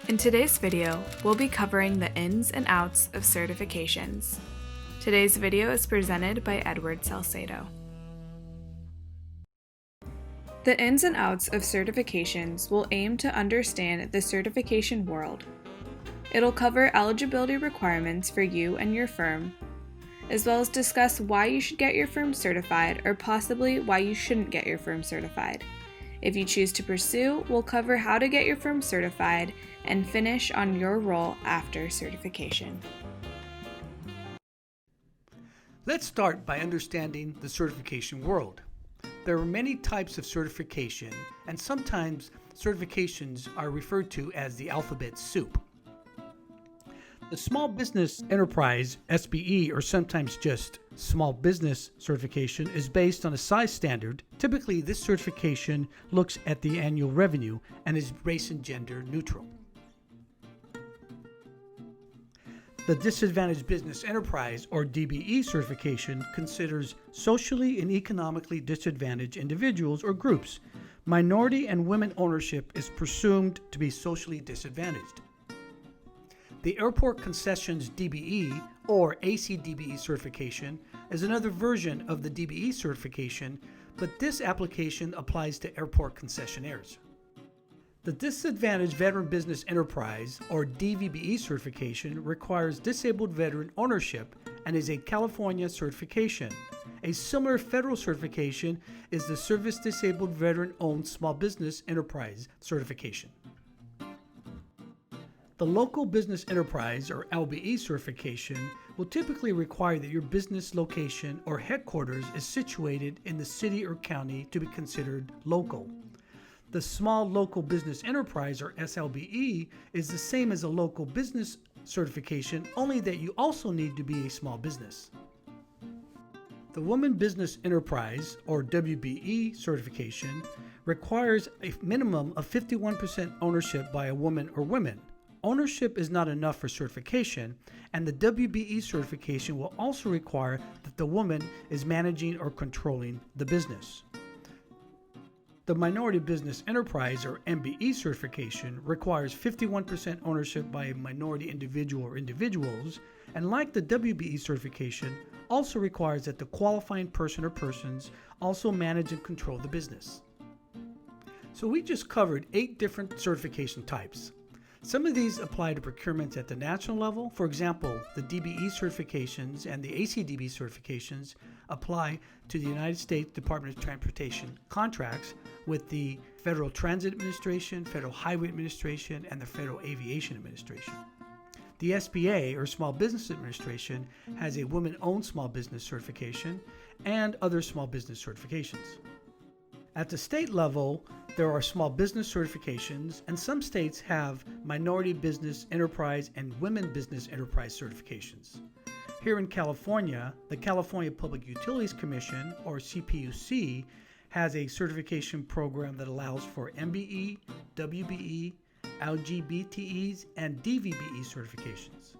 In today's video, we'll be covering the ins and outs of certifications. Today's video is presented by Edward Salcedo. The ins and outs of certifications will aim to understand the certification world. It'll cover eligibility requirements for you and your firm, as well as discuss why you should get your firm certified or possibly why you shouldn't get your firm certified. If you choose to pursue, we'll cover how to get your firm certified and finish on your role after certification. Let's start by understanding the certification world. There are many types of certification, and sometimes certifications are referred to as the alphabet soup. The Small Business Enterprise, SBE, or sometimes just Small Business Certification, is based on a size standard. Typically, this certification looks at the annual revenue and is race and gender neutral. The Disadvantaged Business Enterprise, or DBE certification, considers socially and economically disadvantaged individuals or groups. Minority and women ownership is presumed to be socially disadvantaged. The Airport Concessions DBE, or ACDBE certification, is another version of the DBE certification, but this application applies to airport concessionaires. The Disadvantaged Veteran Business Enterprise, or DVBE certification, requires disabled veteran ownership and is a California certification. A similar federal certification is the Service Disabled Veteran-Owned Small Business Enterprise certification. The Local Business Enterprise, or LBE certification, will typically require that your business location or headquarters is situated in the city or county to be considered local. The Small Local Business Enterprise, or SLBE, is the same as a local business certification, only that you also need to be a small business. The Woman Business Enterprise, or WBE certification, requires a minimum of 51% ownership by a woman or women. Ownership is not enough for certification, and the WBE certification will also require that the woman is managing or controlling the business. The Minority Business Enterprise, or MBE certification, requires 51% ownership by a minority individual or individuals, and like the WBE certification, also requires that the qualifying person or persons also manage and control the business. So we just covered 8 different certification types. Some of these apply to procurements at the national level. For example, the DBE certifications and the ACDB certifications apply to the United States Department of Transportation contracts with the Federal Transit Administration, Federal Highway Administration, and the Federal Aviation Administration. The SBA, or Small Business Administration, has a women-owned small business certification and other small business certifications. At the state level, there are small business certifications, and some states have minority business enterprise and women business enterprise certifications. Here in California, the California Public Utilities Commission, or CPUC, has a certification program that allows for MBE, WBE, LGBTEs, and DVBE certifications.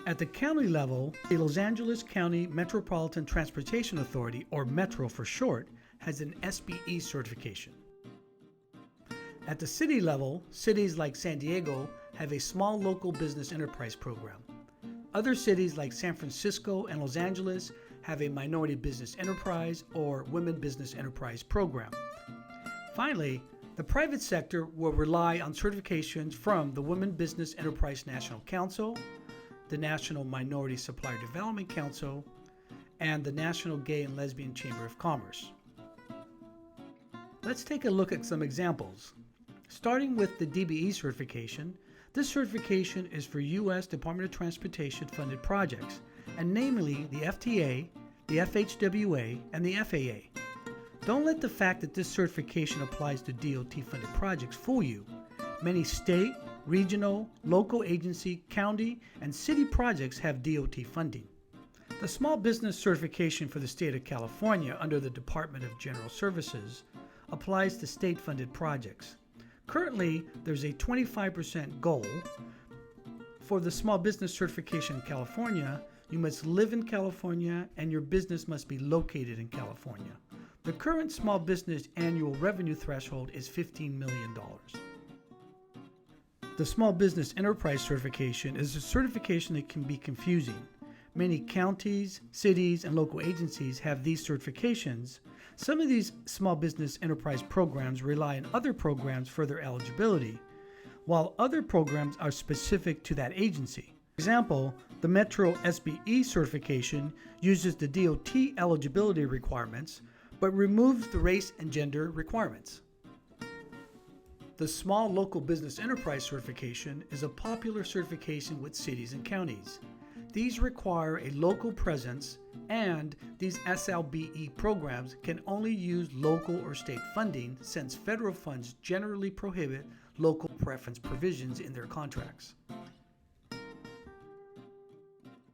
At the county level, the Los Angeles County Metropolitan Transportation Authority, or METRO for short, has an SBE certification. At the city level, cities like San Diego have a small local business enterprise program. Other cities like San Francisco and Los Angeles have a minority business enterprise or women business enterprise program. Finally, the private sector will rely on certifications from the Women Business Enterprise National Council, the National Minority Supplier Development Council, and the National Gay and Lesbian Chamber of Commerce. Let's take a look at some examples. Starting with the DBE certification, this certification is for U.S. Department of Transportation funded projects, and namely the FTA, the FHWA, and the FAA. Don't let the fact that this certification applies to DOT funded projects fool you. Many state, regional, local agency, county, and city projects have DOT funding. The Small Business Certification for the state of California under the Department of General Services applies to state-funded projects. Currently, there's a 25% goal. For the Small Business Certification in California, you must live in California and your business must be located in California. The current small business annual revenue threshold is $15 million. The Small Business Enterprise Certification is a certification that can be confusing. Many counties, cities, and local agencies have these certifications. Some of these small business enterprise programs rely on other programs for their eligibility, while other programs are specific to that agency. For example, the Metro SBE certification uses the DOT eligibility requirements, but removes the race and gender requirements. The Small Local Business Enterprise certification is a popular certification with cities and counties. These require a local presence, and these SLBE programs can only use local or state funding since federal funds generally prohibit local preference provisions in their contracts.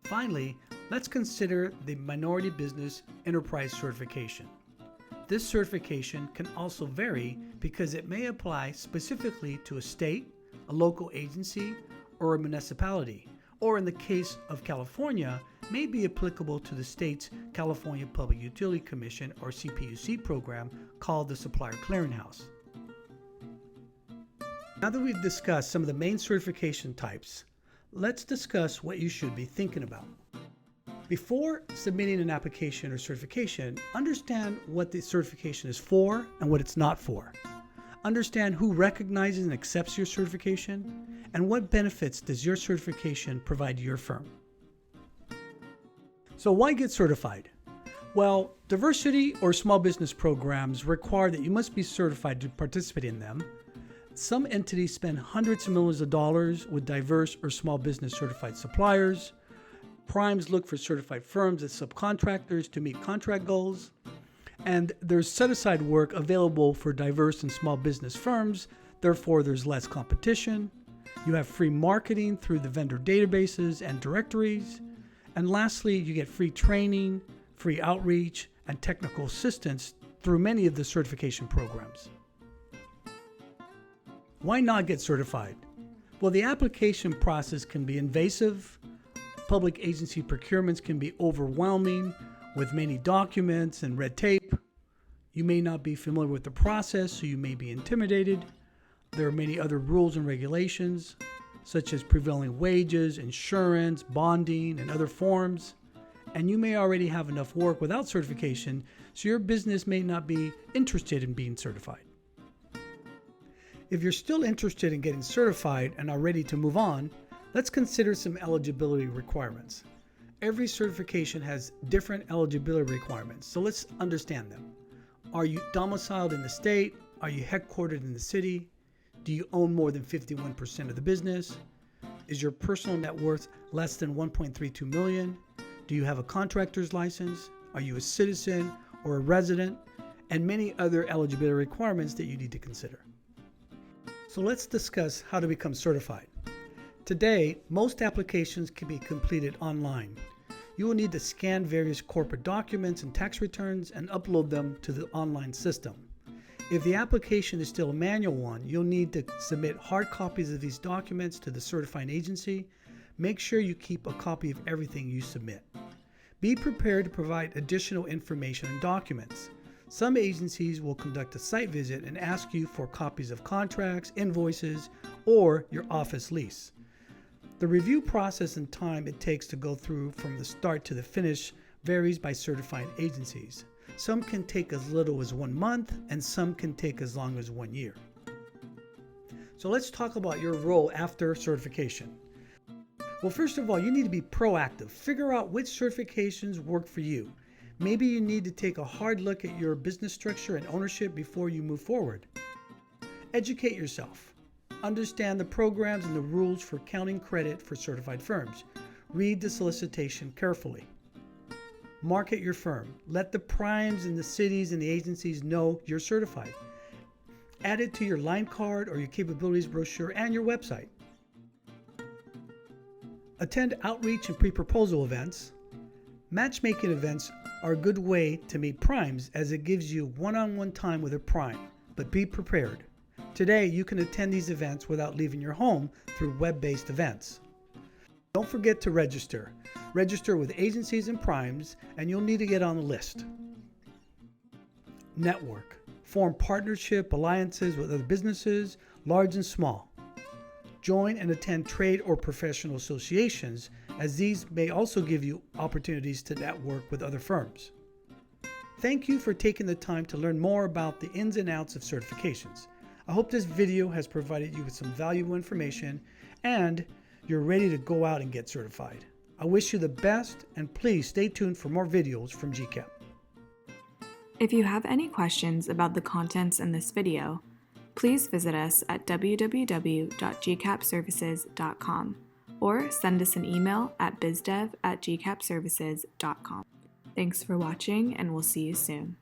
Finally, let's consider the Minority Business Enterprise certification. This certification can also vary because it may apply specifically to a state, a local agency, or a municipality, or in the case of California, may be applicable to the state's California Public Utility Commission or CPUC program called the Supplier Clearinghouse. Now that we've discussed some of the main certification types, let's discuss what you should be thinking about. Before submitting an application or certification, understand what the certification is for and what it's not for. Understand who recognizes and accepts your certification, and what benefits does your certification provide your firm. So why get certified? Well, diversity or small business programs require that you must be certified to participate in them. Some entities spend hundreds of millions of dollars with diverse or small business certified suppliers. Primes look for certified firms as subcontractors to meet contract goals. And there's set-aside work available for diverse and small business firms, therefore there's less competition. You have free marketing through the vendor databases and directories. And lastly, you get free training, free outreach, and technical assistance through many of the certification programs. Why not get certified? Well, the application process can be invasive. Public agency procurements can be overwhelming with many documents and red tape. You may not be familiar with the process, so you may be intimidated. There are many other rules and regulations, such as prevailing wages, insurance, bonding, and other forms. And you may already have enough work without certification, so your business may not be interested in being certified. If you're still interested in getting certified and are ready to move on, let's consider some eligibility requirements. Every certification has different eligibility requirements, so let's understand them. Are you domiciled in the state? Are you headquartered in the city? Do you own more than 51% of the business? Is your personal net worth less than 1.32 million? Do you have a contractor's license? Are you a citizen or a resident? And many other eligibility requirements that you need to consider. So let's discuss how to become certified. Today, most applications can be completed online. You will need to scan various corporate documents and tax returns and upload them to the online system. If the application is still a manual one, you'll need to submit hard copies of these documents to the certifying agency. Make sure you keep a copy of everything you submit. Be prepared to provide additional information and documents. Some agencies will conduct a site visit and ask you for copies of contracts, invoices, or your office lease. The review process and time it takes to go through from the start to the finish varies by certifying agencies. Some can take as little as 1 month, and some can take as long as 1 year. So let's talk about your role after certification. Well, first of all, you need to be proactive. Figure out which certifications work for you. Maybe you need to take a hard look at your business structure and ownership before you move forward. Educate yourself. Understand the programs and the rules for counting credit for certified firms. Read the solicitation carefully. Market your firm. Let the primes and the cities and the agencies know you're certified. Add it to your line card or your capabilities brochure and your website. Attend outreach and pre-proposal events. Matchmaking events are a good way to meet primes as it gives you one-on-one time with a prime, but be prepared. Today, you can attend these events without leaving your home through web-based events. Don't forget to register. Register with agencies and primes, and you'll need to get on the list. Network. Form partnership alliances with other businesses, large and small. Join and attend trade or professional associations, as these may also give you opportunities to network with other firms. Thank you for taking the time to learn more about the ins and outs of certifications. I hope this video has provided you with some valuable information and you're ready to go out and get certified. I wish you the best, and please stay tuned for more videos from GCAP. If you have any questions about the contents in this video, please visit us at www.gcapservices.com or send us an email at bizdev@gcapservices.com. Thanks for watching, and we'll see you soon.